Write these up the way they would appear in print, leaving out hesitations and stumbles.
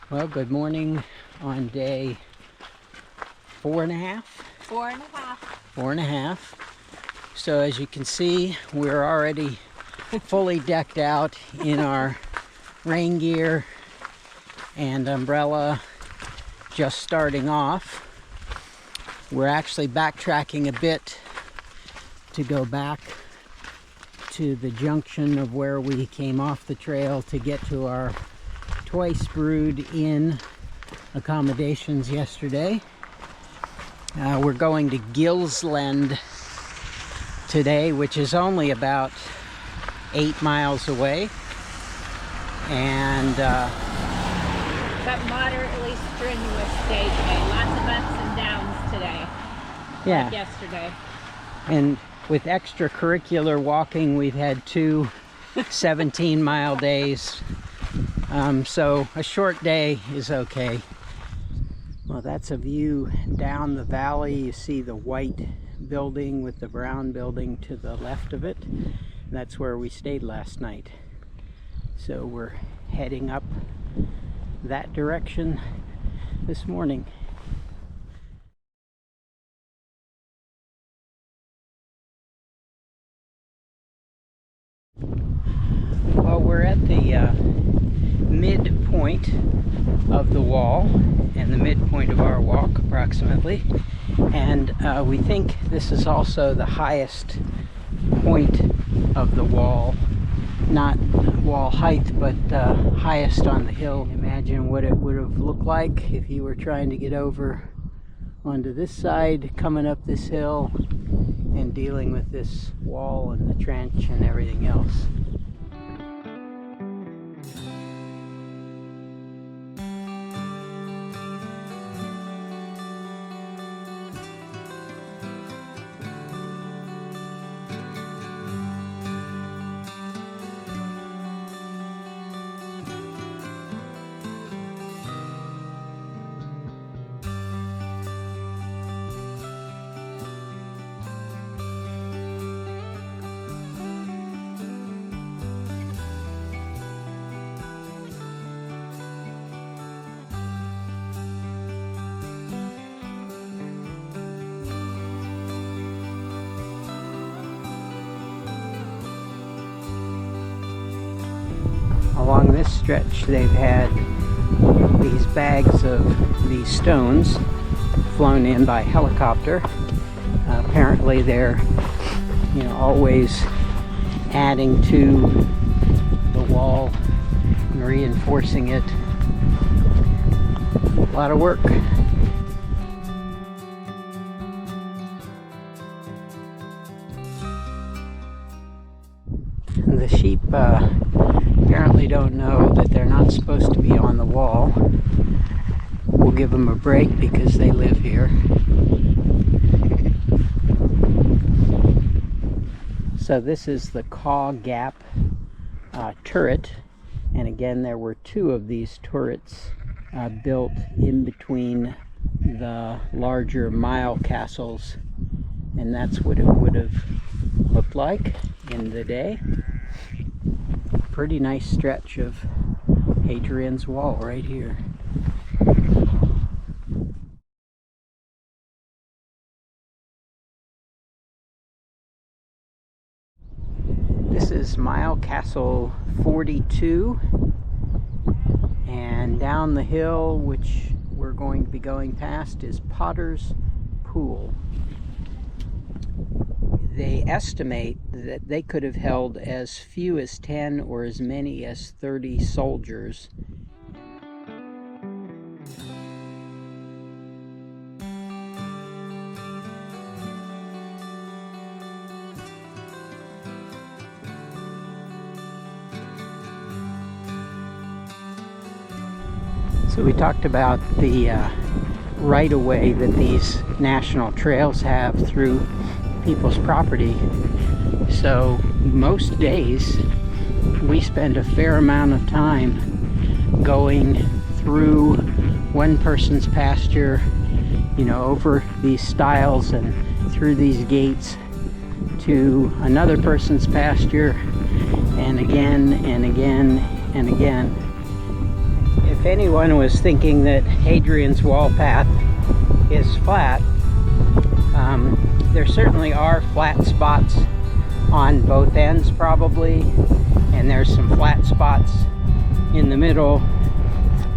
Well, good morning on day 4.5. 4.5. 4.5. So as you can see, we're already fully decked out in our rain gear and umbrella, just starting off. We're actually backtracking a bit to go back to the junction of where we came off the trail to get to our Twice Brewed Inn accommodations yesterday. We're going to Gilsland today, which is only about 8 miles away, and But moderately strenuous day today. Lots of ups and downs today. yeah, Like yesterday. and with extracurricular walking, we've had 2 17-mile days. So a short day is okay. Well, that's a view down the valley. You see the white building with the brown building to the left of it. That's where we stayed last night. So we're heading up that direction this morning. Well, we're at the midpoint of the wall and the midpoint of our walk approximately, and we think this is also the highest point of the wall, not wall height, but highest on the hill. Imagine what it would have looked like if you were trying to get over onto this side, coming up this hill and dealing with this wall and the trench and everything else. Along this stretch, they've had these bags of these stones flown in by helicopter. Apparently they're, always adding to the wall and reinforcing it. A lot of work. The sheep apparently don't know that they're not supposed to be on the wall. We'll give them a break because they live here. So this is the Caw Gap Turret, and again there were 2 of these turrets built in between the larger Milecastles, and that's what it would have looked like in the day. Pretty nice stretch of Hadrian's wall right here. This is Milecastle 42, and down the hill, which we're going to be going past, is Potter's Pool. They estimate that they could have held as few as 10 or as many as 30 soldiers. So we talked about the right-of-way that these national trails have through people's property. So most days we spend a fair amount of time going through one person's pasture, over these stiles and through these gates to another person's pasture, and again and again and again. If anyone was thinking that Hadrian's wall path is flat, there certainly are flat spots on both ends probably, and there's some flat spots in the middle,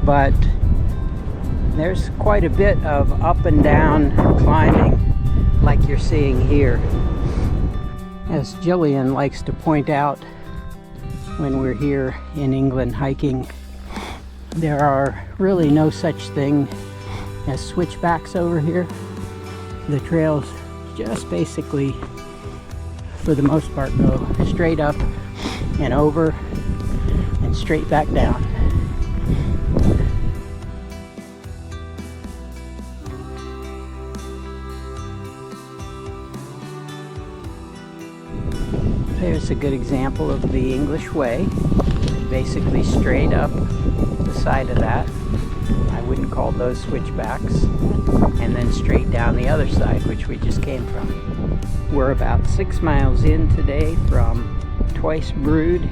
but there's quite a bit of up and down climbing like you're seeing here. As Jillian likes to point out when we're here in England hiking, there are really no such thing as switchbacks over here. The trails just basically, for the most part, go straight up and over and straight back down. There's a good example of the English way, basically straight up the side of that. I wouldn't call those switchbacks. And then straight down the other side, which we just came from. We're about 6 miles in today from Twice Brewed,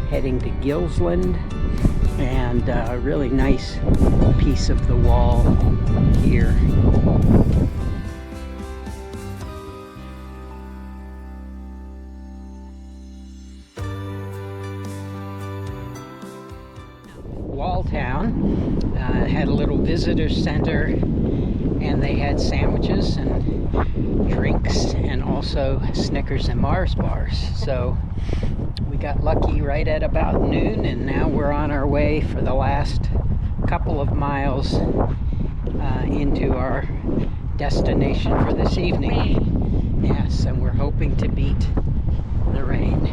heading to Gilsland, and a really nice piece of the wall here. Walltown had a little visitor center, and they had sandwiches and drinks and also Snickers and Mars bars. So we got lucky right at about noon, and now we're on our way for the last couple of miles into our destination for this evening. Yes, and we're hoping to beat the rain.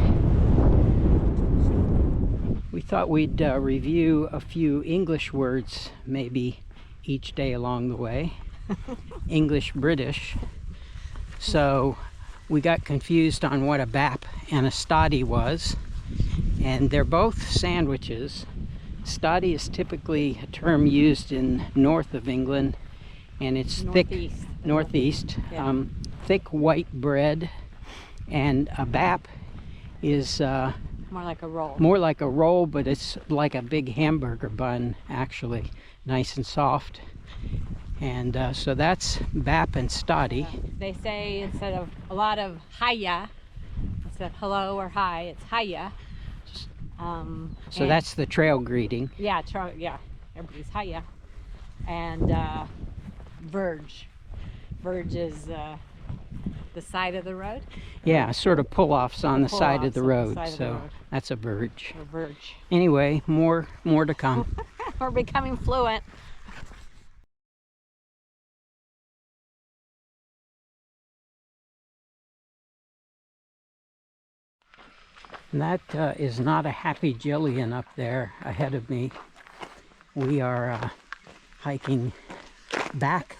We thought we'd review a few English words maybe each day along the way. English, British. So we got confused on what a bap and a stoddy was, and they're both sandwiches. Stoddy is typically a term used in north of England, and it's northeast, yeah. Thick white bread, and a bap is more like a roll. More like a roll, but it's like a big hamburger bun, actually, nice and soft. And so that's bap and stoddy. They say instead of a lot of hiya, instead of hello or hi, it's hiya. So that's the trail greeting. Yeah, everybody's hiya. And verge. Verge is the side of the road. Yeah, sort of pull-offs on the side of the road. So that's a verge. A verge. Anyway, more to come. We're becoming fluent. And that is not a happy Jillian up there ahead of me. We are hiking back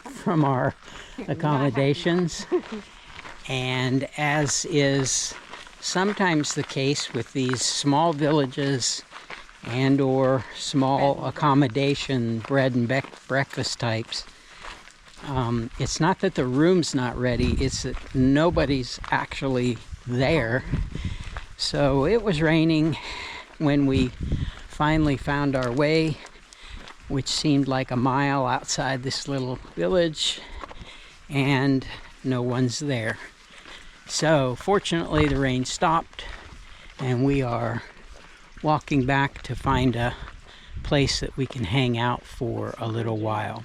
from our accommodations, and as is sometimes the case with these small villages and or small accommodation bread and breakfast types, it's not that the room's not ready, it's that nobody's actually there. So it was raining when we finally found our way, which seemed like a mile outside this little village, and no one's there. So fortunately the rain stopped, and we are walking back to find a place that we can hang out for a little while.